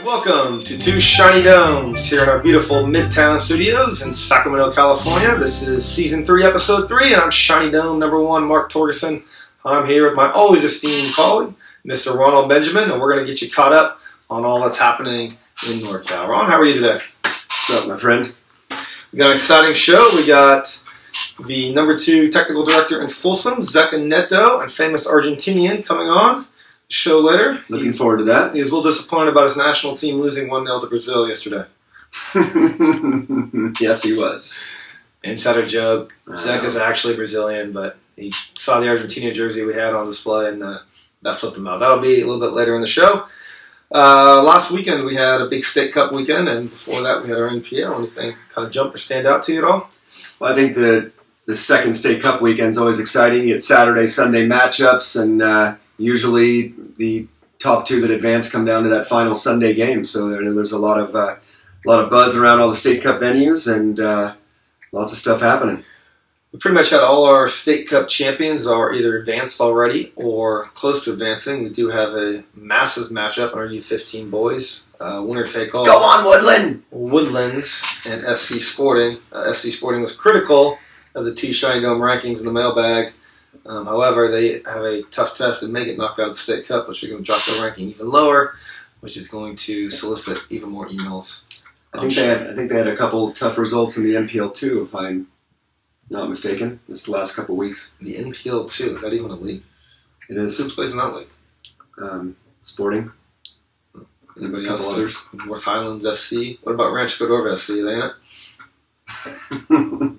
Welcome to Two Shiny Domes here in our beautiful Midtown Studios in Sacramento, California. This is Season 3, Episode 3, and I'm Shiny Dome number 1, Mark Torgerson. I'm here with my always esteemed colleague, Mr. Ronald Benjamin, and we're going to get you caught up on all that's happening in NorCal. Ron, how are you today? What's up, my friend? We got an exciting show. We got the number 2 technical director in Folsom, Zeca Neto, and famous Argentinian coming on. Show later. Looking forward to that. He was a little disappointed about his national team losing 1-0 to Brazil yesterday. Yes, he was. Insider joke. Zeca's actually Brazilian, but he saw the Argentina jersey we had on display, and that flipped him out. That'll be a little bit later in the show. Last weekend we had a big State Cup weekend, and before that we had our NPL. Anything kind of jump or stand out to you at all? Well, I think the second State Cup weekend's always exciting. You get Saturday, Sunday matchups, and usually the top 2 that advance come down to that final Sunday game. So there's a lot of buzz around all the State Cup venues, and lots of stuff happening. We pretty much had all our State Cup champions are either advanced already or close to advancing. We do have a massive matchup on our U15 boys. Winner take all. Go on, Woodland! Woodlands and FC Sporting. FC Sporting was critical of the 2 Shiny Dome rankings in the mailbag. However, they have a tough test and may get knocked out of the State Cup, which is going to drop their ranking even lower, which is going to solicit even more emails. I think they had a couple tough results in the NPL 2, if I'm not mistaken, this last couple weeks. The NPL 2, is that even a league? It is. Who plays in that league? Sporting. Anybody a couple else? others. North Highlands FC. What about Rancho Cordova FC? Are they in it?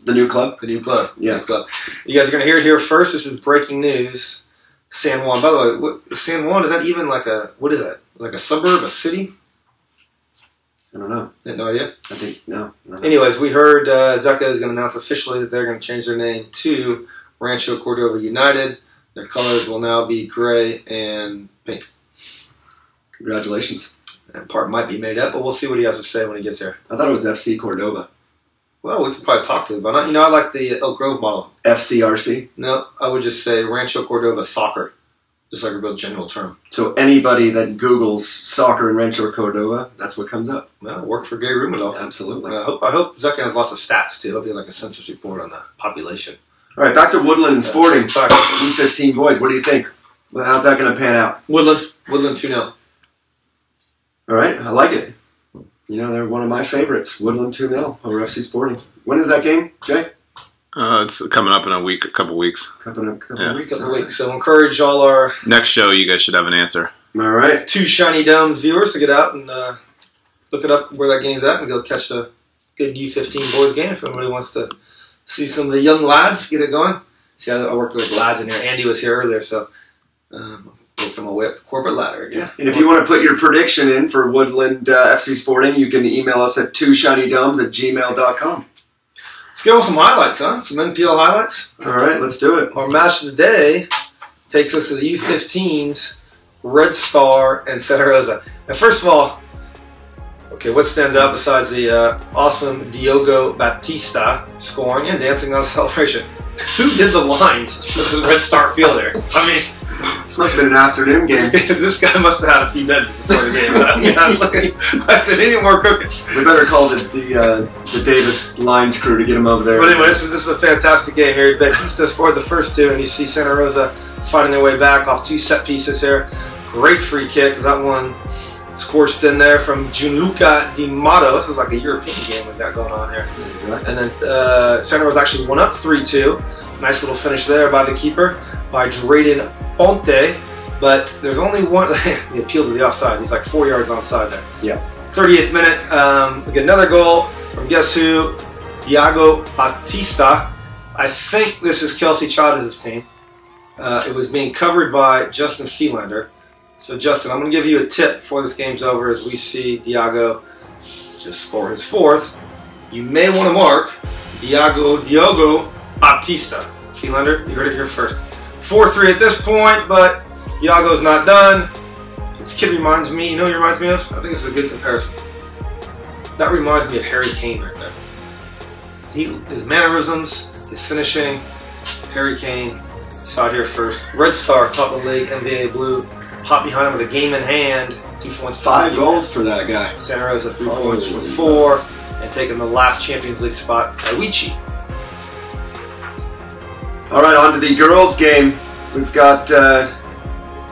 The new club? The new club. Yeah. New club. You guys are going to hear it here first. This is breaking news. San Juan. By the way, San Juan, is that even like a, what is that? Like a suburb, a city? I don't know. I have no idea. I think, no. Anyways, we heard Zeca is going to announce officially that they're going to change their name to Rancho Cordova United. Their colors will now be gray and pink. Congratulations. That part might be made up, but we'll see what he has to say when he gets here. I thought it was FC Cordova. Well, we could probably talk to him about it. You know, I like the Elk Grove model. FCRC? No, I would just say Rancho Cordova Soccer. Just like a real general term. So anybody that Googles soccer in Rancho Cordova, that's what comes up. Well, work for Gay Rumadal. Absolutely. I hope Zeca has lots of stats, too. I hope he has like a census report on the population. All right, back to Woodland and Sporting. U15 boys, what do you think? Well, how's that going to pan out? Woodland 2-0. All right, I like it. You know, they're one of my favorites. Woodland 2-0 over FC Sporting. When is that game, Jay? It's coming up in a couple weeks. Couple weeks. So encourage all our next show. You guys should have an answer. All right. 2 Shiny Domes viewers to get out and look it up where that game's at and go catch the good U15 boys game if anybody wants to see some of the young lads get it going. See, I worked with lads in here. Andy was here earlier, so worked my way up the corporate ladder again. Yeah. And if you want to put your prediction in for Woodland FC Sporting, you can email us at 2shinydomes@gmail.com. Let's get on some highlights, huh? Some NPL highlights. All right, let's do it. Our match of the day takes us to the U15s, Red Star and Santa Rosa. Now, first of all, okay, what stands out besides the awesome Diogo Batista scoring and dancing on a celebration? Who did the lines for the Red Star field there? I mean, this must have been an afternoon game. This guy must have had a few minutes before the game. I mean, I was looking. I said, any more cooking? We better call the Davis Lines crew to get him over there. But anyway, this is a fantastic game here. Batista scored the first 2, and you see Santa Rosa fighting their way back off 2 set pieces here. Great free kick, because that one scorched in there from Gianluca Di Mato. This is like a European game we've got going on here. Exactly. And then Santa Rosa actually went up 3-2. Nice little finish there by the keeper, by Drayden Ponte, but there's only one. The appeal to the offside. He's like 4 yards onside there. Yeah. 30th minute, we get another goal from guess who? Diogo Batista. I think this is Kelsey Chavez's team. It was being covered by Justin Sealander. So Justin, I'm going to give you a tip before this game's over as we see Diogo just score his 4th. You may want to mark Diogo Batista. Sealander, you heard it here first. 4-3 at this point, but Diogo's not done. This kid reminds me, you know what he reminds me of? I think this is a good comparison. That reminds me of Harry Kane right there. His mannerisms, his finishing, Harry Kane, saw it here first. Red Star, top of the league, NBA blue, hop behind him with a game in hand, points. 5 goals for that guy. Santa Rosa 3 Oh, points for nice. 4, and taking the last Champions League spot, Taiwichi. All right, on to the girls' game. We've got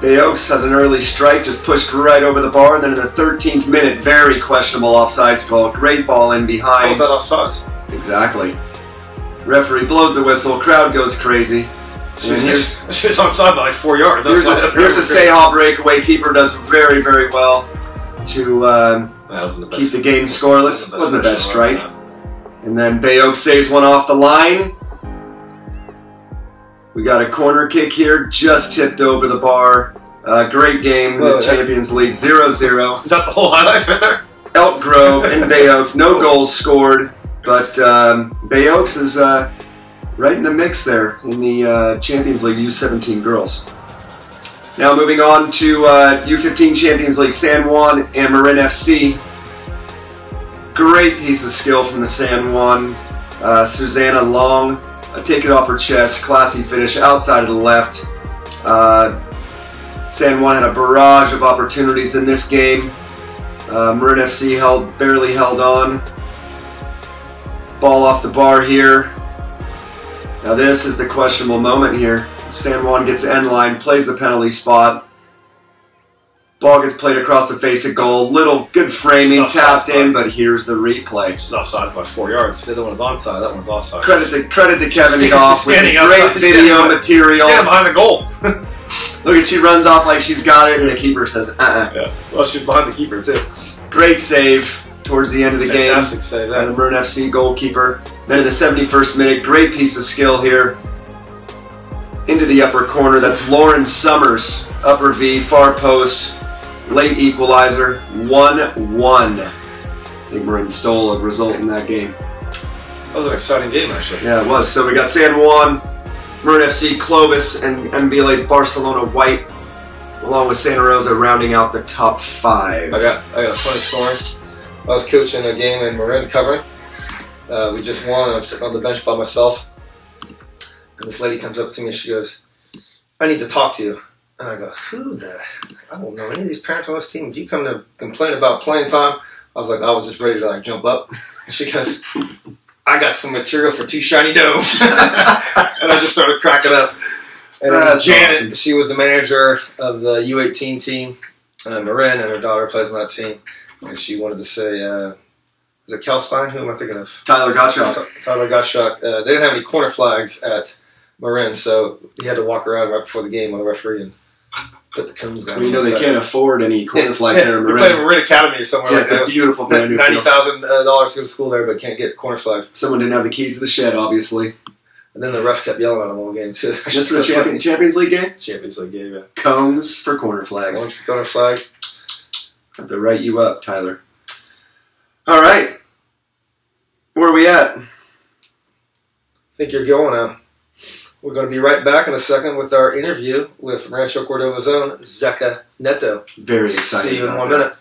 Bay Oaks has an early strike, just pushed right over the bar, and then in the 13th minute, very questionable offsides call. Great ball in behind. Was that offsides? Exactly. Referee blows the whistle, crowd goes crazy. She was onside by like 4 yards. Here's a Seha breakaway. Keeper does very, very well to keep the game scoreless. Wasn't the best strike. And then Bay Oaks saves one off the line. We got a corner kick here, just tipped over the bar. Great game in the Champions League, 0-0. Is that the whole highlight right there? Elk Grove and Bay Oaks, no goals scored, but Bay Oaks is right in the mix there in the Champions League U17 girls. Now moving on to U15 Champions League, San Juan and Marin FC. Great piece of skill from the San Juan. Susanna Long, take it off her chest, classy finish outside of the left. San Juan had a barrage of opportunities in this game. Marin FC barely held on. Ball off the bar here. Now this is the questionable moment here. San Juan gets end line, plays the penalty spot. Ball gets played across the face of goal. Little good framing, tapped in, but here's the replay. She's offside by 4 yards. The other one was onside. That one's offside. Credit to Kevin Goff with great video material. Standing behind the goal. Look at, she runs off like she's got it, and the keeper says, Yeah. Well, she's behind the keeper too. Great save towards the end of the game. Fantastic save. By the Marin FC goalkeeper. Then in the 71st minute, great piece of skill here. Into the upper corner. That's Lauren Summers. Upper V, far post. Late equalizer. 1-1. I think Marin stole a result in that game. That was an exciting game, actually. Yeah, it was. So we got San Juan, Marin FC, Clovis, and MBLA Barcelona White, along with Santa Rosa rounding out the top 5. I got a funny story. I was coaching a game in Marin covering. We just won, and I'm sitting on the bench by myself. And this lady comes up to me and she goes, "I need to talk to you." And I go, I don't know any of these parents on this team. If you come to complain about playing time, I was just ready to like jump up. And she goes, "I got some material for 2 shiny domes." And I just started cracking up. And Janet, awesome. She was the manager of the U18 team, Marin, and her daughter plays on that team. And she wanted to say, is it Kelstein? Who am I thinking of? Tyler Gottschalk. Tyler Gottschalk. They didn't have any corner flags at Marin, so he had to walk around right before the game with the referee and put the cones down. Well, you know they can't afford any corner flags there in Marin. They play Marin Academy or somewhere like that. It's a beautiful brand new field. $90,000 to go to school there, but can't get corner flags. Someone didn't have the keys to the shed, obviously. And then the ref kept yelling at them all game, too. Just for the Champions League game? Champions League game, yeah. Cones for corner flags. Corner flag. Have to write you up, Tyler. All right. Where are we at? I think you're going now. We're going to be right back in a second with our interview with Rancho Cordova's own Zeca Neto. Very excited. See you in 1 minute.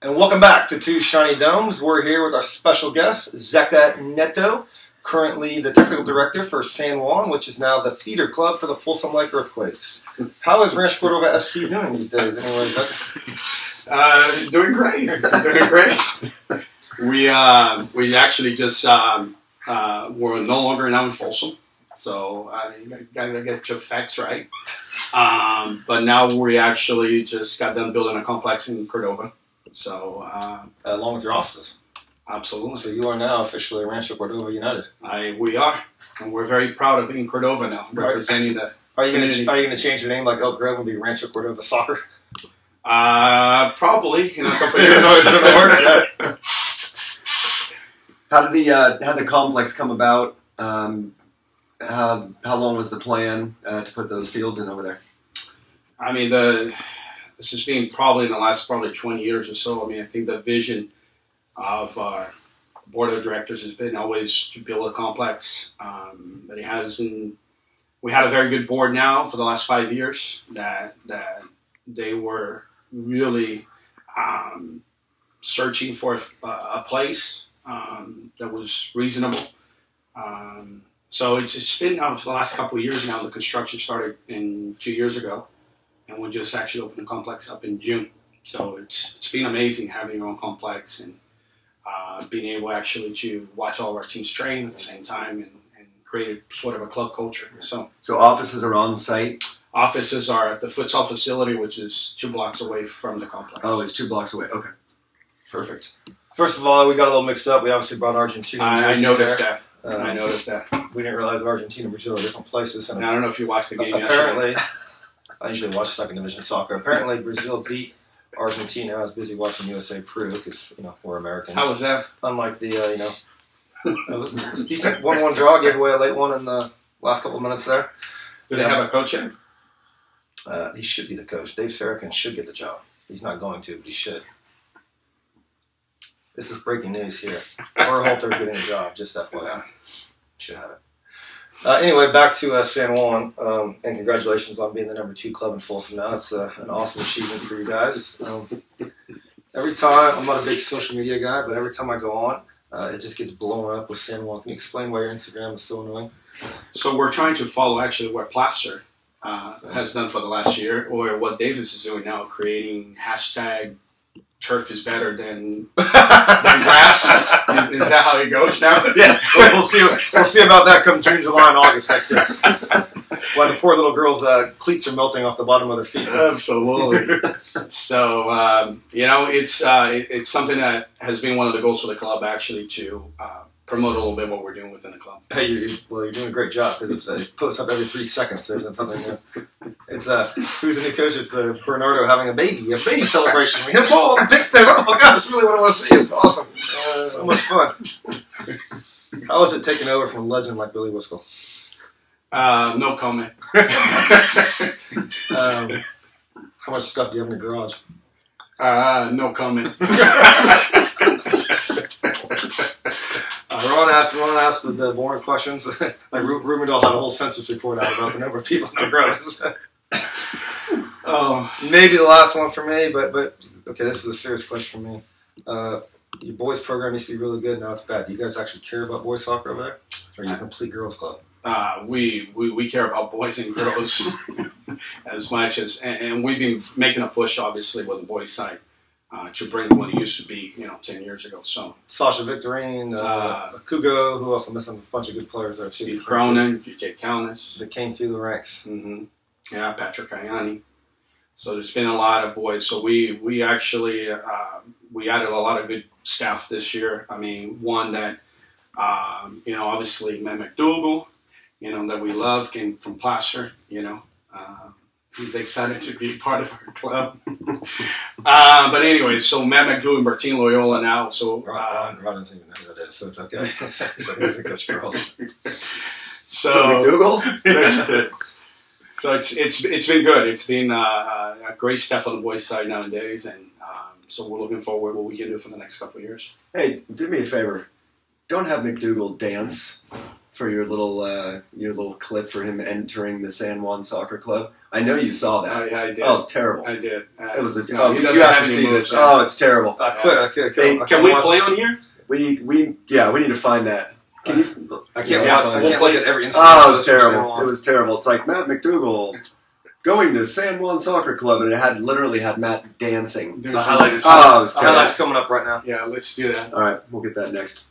And welcome back to Two Shiny Domes. We're here with our special guest, Zeca Neto, currently the technical director for San Juan, which is now the feeder club for the Folsom Lake Earthquakes. How is Rancho Cordova FC doing these days? Anyway, Zeca? Doing great. Doing great. We actually just we're no longer now in Folsom, so you gotta get your facts right. But now we actually just got done building a complex in Cordova. So along with your offices. Absolutely. So you are now officially Rancho Cordova United. We are, and we're very proud of being Cordova now, representing the. Are you going to change your name like Elk Grove and be Rancho Cordova Soccer? Probably in a couple of years. How did the complex come about? How long was the plan to put those fields in over there? I mean, this has been probably in the last 20 years or so. I mean, I think the vision of our board of directors has been always to build a complex, but it hasn't. We had a very good board now for the last 5 years that they were really searching for a place that was reasonable So it's been now for the last couple of years now. The construction started 2 years ago, and we just actually opened the complex up in June. So it's been amazing having your own complex and being able actually to watch all of our teams train at the same time and create sort of a club culture. So offices are on site? Offices are at the futsal facility, which is 2 blocks away from the complex. Oh, it's 2 blocks away. Okay. Perfect. First of all, we got a little mixed up. We obviously brought Argentina. I noticed that. I noticed that. We didn't realize that Argentina and Brazil are different places. And I don't know if you watched the game apparently, I usually watch second division soccer. Apparently, Brazil beat Argentina. I was busy watching USA Peru because, we're Americans. How was that? Unlike the, it was a decent 1-1 draw. Gave away a late one in the last couple of minutes there. Do they have a coach in? He should be the coach. Dave Sarachan should get the job. He's not going to, but he should. This is breaking news here. Berhalter's getting a job, just FYI. Should have it. Anyway, back to San Juan, and congratulations on being the number 2 club in Folsom now. It's an awesome achievement for you guys. Every time, I'm not a big social media guy, but every time I go on, it just gets blown up with San Juan. Can you explain why your Instagram is so annoying? So we're trying to follow actually what Plaster has done for the last year, or what Davis is doing now, creating hashtag turf is better than grass. Is that how it goes now? Yeah, we'll see. We'll see about that come June, July, and August next year. When the poor little girls' cleats are melting off the bottom of their feet. Absolutely. So it's something that has been one of the goals for the club actually to promote a little bit what we're doing within the club. Hey, you're doing a great job because it posts up every 3 seconds. So it's something new. It's who's the new coach? It's Bernardo having a baby celebration. We hit a ball and pick there. Oh my God, that's really what I want to see. It's awesome. So much fun. How is it taking over from a legend like Billy Whistle? No comment. How much stuff do you have in your garage? No comment. Ron asked the boring questions. Like Rubendahl had a whole census report out about the number of people in the garage. Maybe the last one for me, but okay, this is a serious question for me. Your boys program used to be really good, now it's bad. Do you guys actually care about boys soccer over there? Or are you a complete girls club? We care about boys and girls as much as, and we've been making a push obviously with the boys side to bring what it used to be 10 years ago. So Sasha Victorine, Kugo, who else? I'm missing a bunch of good players there. Steve Cronin, DJ Kaunis. That came through the ranks. Mm-hmm. Yeah, Patrick Ayani. So there's been a lot of boys. So we actually we added a lot of good staff this year. I mean, one that obviously Matt McDougall, that we love, came from Placer. He's excited to be part of our club. But anyway, so Matt McDougall and Bertine Loyola now. So Ron doesn't even know who that is, so it's okay. So he's a coach girls. So McDougall. So it's been good. It's been a great staff on the boys' side nowadays, and so we're looking forward to what we can do for the next couple of years. Hey, do me a favor. Don't have McDougall dance for your little clip for him entering the San Juan Soccer Club. I know you saw that. I did. Oh, it's terrible. I did. It was the. He you doesn't have have to any see moves this. yet. Oh, it's terrible. I quit. Can we play on here? We need to find that. Can you? I can't Yeah, watch. I we'll can't play look at every Instagram. Oh, it was terrible. It was terrible. It's like Matt McDougall going to San Juan Soccer Club, and it literally had Matt dancing. The highlights. Oh, it was The terrible. highlights coming up right now. Yeah, let's do that. All right, we'll get that next.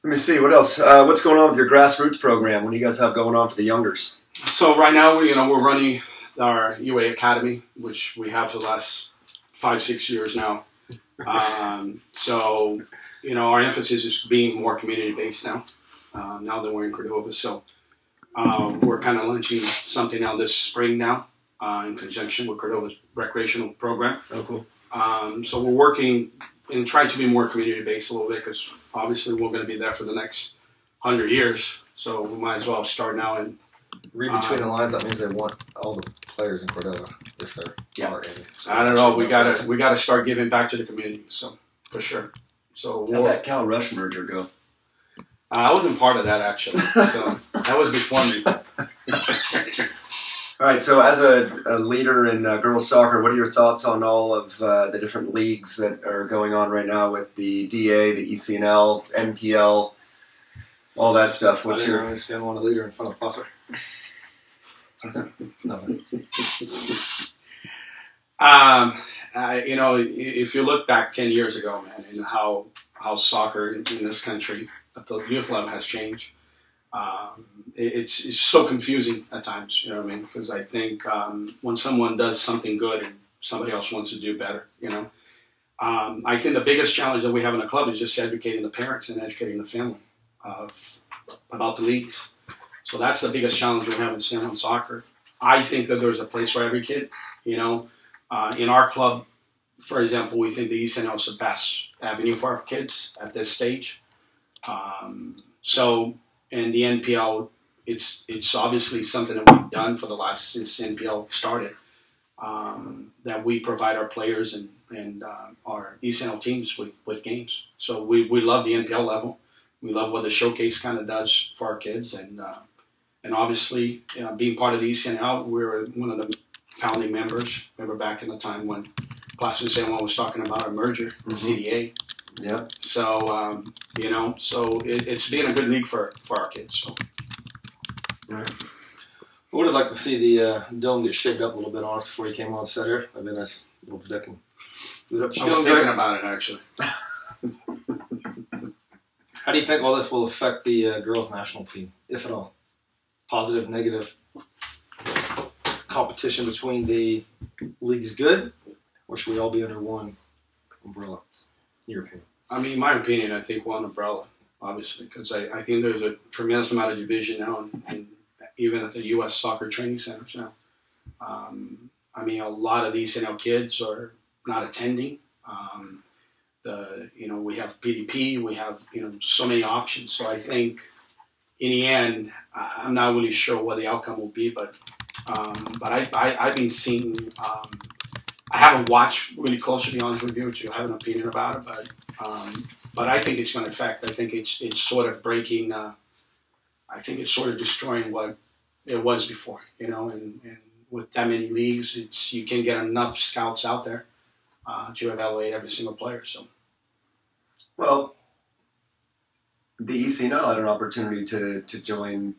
Let me see, what else? What's going on with your grassroots program? What do you guys have going on for the youngers? So right now, we're running our UA Academy, which we have for the last 5-6 years now. So our emphasis is being more community-based now, now that we're in Cordova. So we're kind of launching something now this spring now in conjunction with Cordova's recreational program. Oh, cool. So we're working and trying to be more community-based a little bit because obviously we're going to be there for the next 100 years. So we might as well start now and Read between the lines. That means they want all the players in Cordova if they're are in. So I don't know. We gotta start giving back to the community. So for sure. So How'd that Cal Rush merger go? I wasn't part of that actually. So that was before me. All right, so as a leader in girls soccer, what are your thoughts on all of the different leagues that are going on right now with the DA, the ECNL, NPL, all that stuff? I didn't understand one leader in front of Placer. Nothing. You know, if you look back 10 years ago, man, and how soccer in this country at the youth level has changed, it's so confusing at times, you know what I mean? Because I think when someone does something good and somebody else wants to do better, you know, I think the biggest challenge that we have in the club is just educating the parents and educating the family about the leagues. So that's the biggest challenge we have in San Juan soccer. I think that there's a place for every kid, you know. In our club, for example, we think the ECNL is the best avenue for our kids at this stage. So in the NPL, it's obviously something that we've done for the last, since NPL started, that we provide our players and our ECNL teams with games. So we love the NPL level. We love what the showcase kind of does for our kids. And obviously, being part of the ECNL, we're one of the founding members. Remember back in the time when Placer San Juan was talking about our merger, the CDA. Yeah. So, you know, so it's been a good league for our kids. So. All right. I would have liked to see the dome get shaped up a little bit on us before you came on set here. That'd be a nice little deck and do it up. I was thinking about it, actually. How do you think all this will affect the girls' national team, if at all? Positive, negative? Is competition between the leagues good, or should we all be under one umbrella, in your opinion? I mean, in my opinion, I think one umbrella, obviously, because I think there's a tremendous amount of division now, and even at the U.S. soccer training centers now. I mean, a lot of these ECNL kids are not attending. You know, we have PDP, we have, you know, so many options. So I think in the end, I'm not really sure what the outcome will be, but I've been seeing. I haven't watched really close, to be honest with you, to have an opinion about it, but I think it's going to affect. I think it's sort of breaking. I think it's sort of destroying what it was before, you know. And with that many leagues, you can get enough scouts out there to evaluate every single player. So, well, the ECNL had an opportunity to join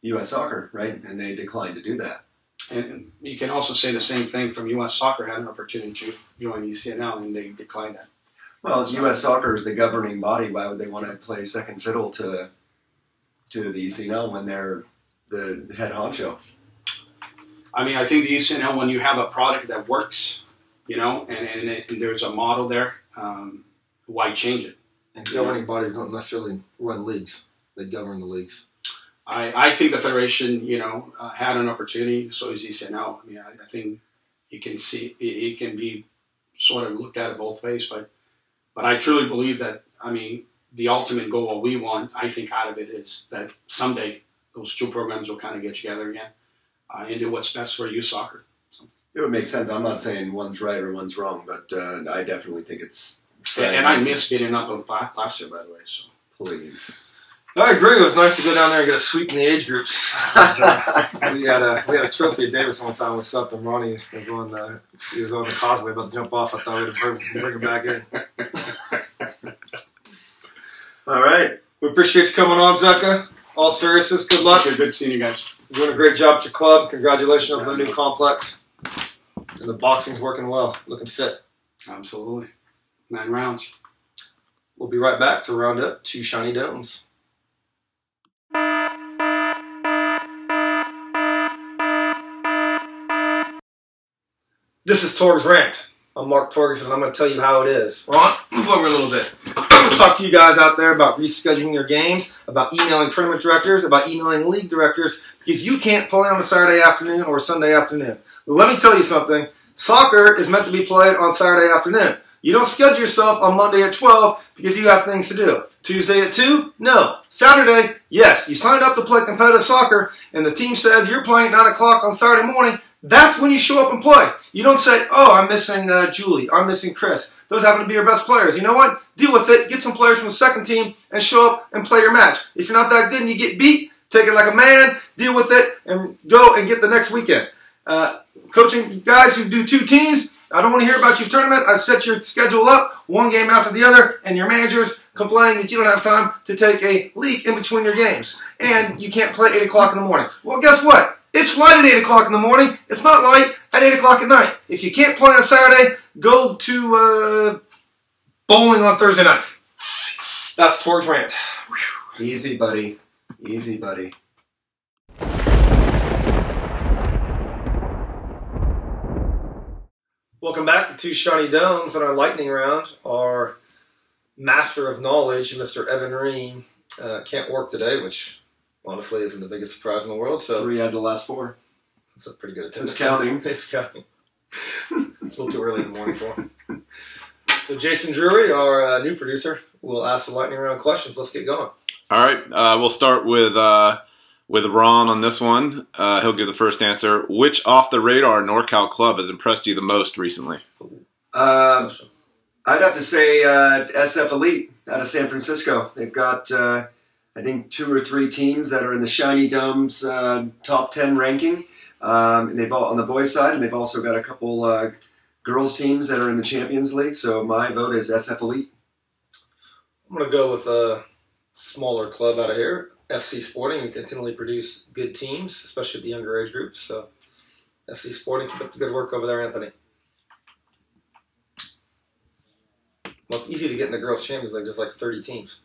U.S. Soccer, right? And they declined to do that. And you can also say the same thing from U.S. Soccer had an opportunity to join ECNL, and they declined that. Well, U.S. Soccer is the governing body. Why would they want to play second fiddle to the ECNL when they're the head honcho? I mean, I think the ECNL, when you have a product that works, you know, and there's a model there, why change it? And governing bodies don't necessarily run leagues; they govern the leagues. I think the federation, you know, had an opportunity. So is ECNL. I mean, I think you can see it can be sort of looked at it both ways, but I truly believe that. I mean, the ultimate goal, what we want, I think, out of it is that someday those two programs will kind of get together again and do what's best for youth soccer. So. It would make sense. I'm not saying one's right or one's wrong, but I definitely think it's fair. And I miss getting up on Placer, by the way. So please. I agree. It was nice to go down there and get a sweep in the age groups. We had a trophy at Davis one time with Seth, and Ronnie was on the causeway about to jump off. I thought we'd bring him back in. All right. We appreciate you coming on, Zeca. All seriousness, good luck. Good seeing you guys. You're doing a great job at your club. Congratulations on the new complex. And the boxing's working well, looking fit. Absolutely. 9 rounds. We'll be right back to round up 2 shiny domes. This is Torg's Rant. I'm Mark Torges, and I'm going to tell you how it is. Ron, move over a little bit. I'm going to talk to you guys out there about rescheduling your games, about emailing tournament directors, about emailing league directors, because you can't play on a Saturday afternoon or a Sunday afternoon. Let me tell you something. Soccer is meant to be played on Saturday afternoon. You don't schedule yourself on Monday at 12 because you have things to do. Tuesday at 2? No. Saturday? Yes. You signed up to play competitive soccer, and the team says you're playing at 9 o'clock on Saturday morning. That's when you show up and play. You don't say, oh, I'm missing Julie, I'm missing Chris. Those happen to be your best players. You know what? Deal with it. Get some players from the second team and show up and play your match. If you're not that good and you get beat, take it like a man deal with it, and go and get the next weekend. Coaching guys who do 2 teams, I don't want to hear about your tournament. I set your schedule up, one game after the other, and your manager's complaining that you don't have time to take a leak in between your games. And you can't play at 8 o'clock in the morning. Well, guess what? It's light at 8 o'clock in the morning. It's not light at 8 o'clock at night. If you can't play on Saturday, go to bowling on Thursday night. That's Torg's rant. Easy, buddy. Easy, buddy. Welcome back to Two Shiny Domes on our lightning round. Our master of knowledge, Mr. Evan Ream, can't work today, which honestly isn't the biggest surprise in the world. So 3 out of the last 4. that's a pretty good attendance. It's counting. It's counting. It's a little too early in the morning for him. So Jason Drury, our new producer, will ask the lightning round questions. Let's get going. All right, we'll start with Ron on this one. He'll give the first answer. Which off-the-radar NorCal club has impressed you the most recently? I'd have to say SF Elite out of San Francisco. They've got, I think, 2 or 3 teams that are in the Shiny Domes top 10 ranking. And they've all on the boys side, and they've also got a couple girls teams that are in the Champions League. So my vote is SF Elite. I'm going to go with a smaller club out of here, FC Sporting, who continually produce good teams, especially the younger age groups. So FC Sporting, keep up the good work over there, Anthony. Well, it's easy to get in the girls' Champions League. There's like 30 teams.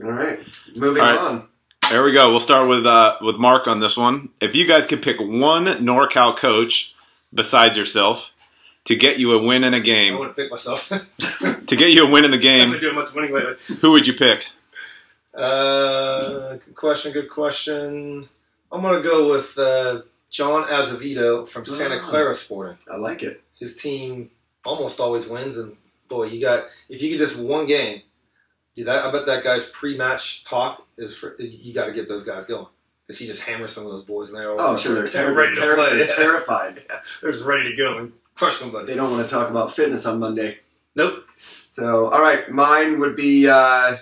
All right, moving All right. on. There we go. We'll start with Mark on this one. If you guys could pick one NorCal coach besides yourself to get you a win in a I game, wouldn't pick myself. to get you a win in the I game, haven't been doing much winning lately. who would you pick? Good question. I'm going to go with John Azevedo from Santa Clara Sporting. I like it. His team almost always wins, and boy, if you could just one game, dude, I bet that guy's pre-match talk you got to get those guys going, because he just hammers some of those boys, and Oh, sure, they're ready to play. They're terrified. Yeah, they're just ready to go and crush somebody. They don't want to talk about fitness on Monday. Nope. So, all right, mine would be Rob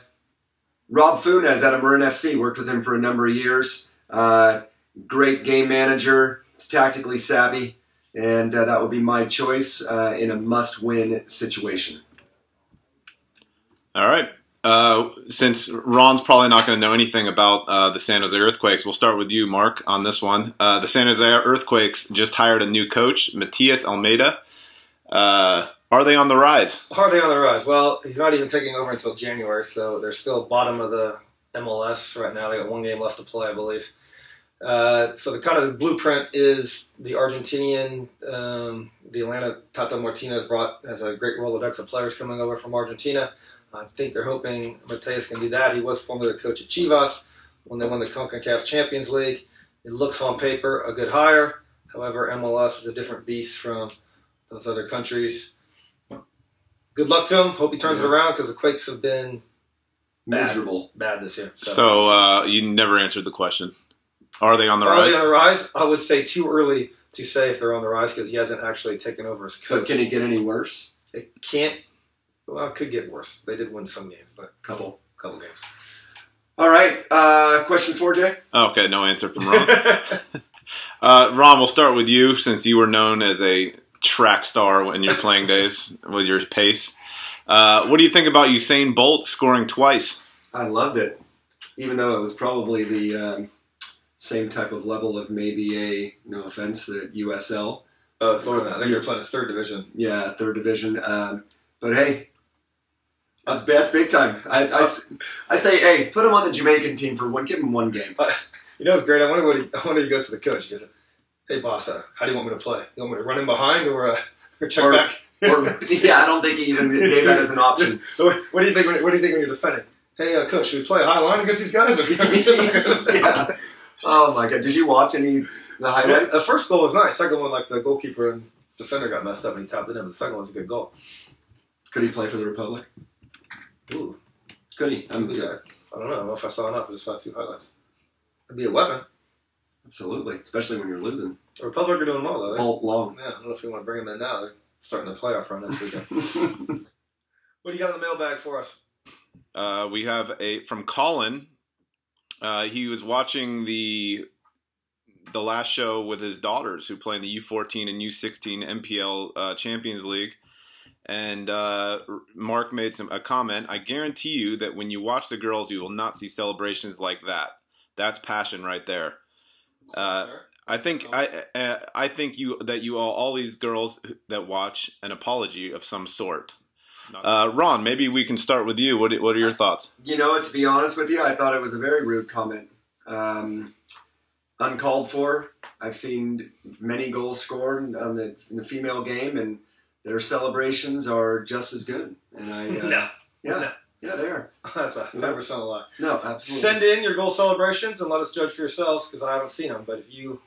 Funes out of Marin FC. Worked with him for a number of years. Great game manager, tactically savvy, and that would be my choice in a must-win situation. All right. Since Ron's probably not going to know anything about the San Jose Earthquakes, we'll start with you, Mark, on this one. The San Jose Earthquakes just hired a new coach, Matias Almeida. Are they on the rise? Are they on the rise? Well, he's not even taking over until January, so they're still bottom of the MLS right now. They got 1 game left to play, I believe. So the blueprint is the Argentinian, the Atlanta Tato Martinez has a great Rolodex of players coming over from Argentina. I think they're hoping Mateus can do that. He was formerly the coach at Chivas when they won the CONCACAF Champions League. It looks on paper a good hire. However, MLS is a different beast from those other countries. Good luck to him. Hope he turns it around, because the Quakes have been Miserable. bad this year. So you never answered the question. Are they on the Are rise? they on the rise? I would say too early to say if they're on the rise, because he hasn't actually taken over as coach. But can it get any worse? It can't. Well, it could get worse. They did win some games, but Couple games. All right. Question 4, Jay? Okay, no answer from Ron. Ron, we'll start with you, since you were known as a track star in your playing days with your pace. What do you think about Usain Bolt scoring twice? I loved it, even though it was probably the same type of level of maybe no offense, the USL. I think you're playing a 3rd division. Yeah, 3rd division. But hey, that's big time. I say, hey, put him on the Jamaican team give him 1 game. You know, it's great. I wonder if he goes to the coach. He goes, "Hey, boss, how do you want me to play? You want me to run in behind or check back?" Yeah, I don't think he even gave that as an option. What do you think? What do you think when you're defending? Hey, coach, should we play a high line against these guys? Yeah. Oh my God! Did you watch any of the highlights? Yeah, the first goal was nice. Second one, the goalkeeper and defender got messed up and he tapped it in. The second one was a good goal. Could he play for the Republic? Ooh, Could he? I don't know. I don't know if I saw enough. I just saw 2 highlights. It'd be a weapon. Absolutely, especially when you're losing. The Republic are doing well though. Bolt long. Yeah, I don't know if you want to bring them in now. They're starting the playoff run next weekend. What do you got in the mailbag for us? We have from Colin. He was watching the the last show with his daughters who play in the U14 and U16 MPL Champions League. And Mark made a comment. I guarantee you that when you watch the girls, you will not see celebrations like that. That's passion right there. I think you owe all these girls that watch an apology of some sort. Ron, maybe we can start with you. What are your thoughts? You know, to be honest with you, I thought it was a very rude comment. Uncalled for. I've seen many goals scored in the female game, and their celebrations are just as good. And yeah, they are. That's 100% a lie. No, absolutely. Send in your goal celebrations and let us judge for yourselves, because I haven't seen them. But if you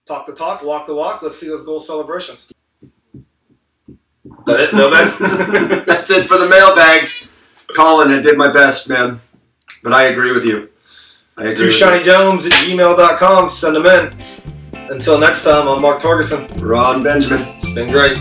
talk the talk, walk the walk, let's see those goal celebrations. That it? Mailbag? That's it for the mailbag. Colin, I did my best, man. But I agree with you. TwoShinyJones@gmail.com. Send them in. Until next time, I'm Mark Torgerson. Ron Benjamin. It's been great.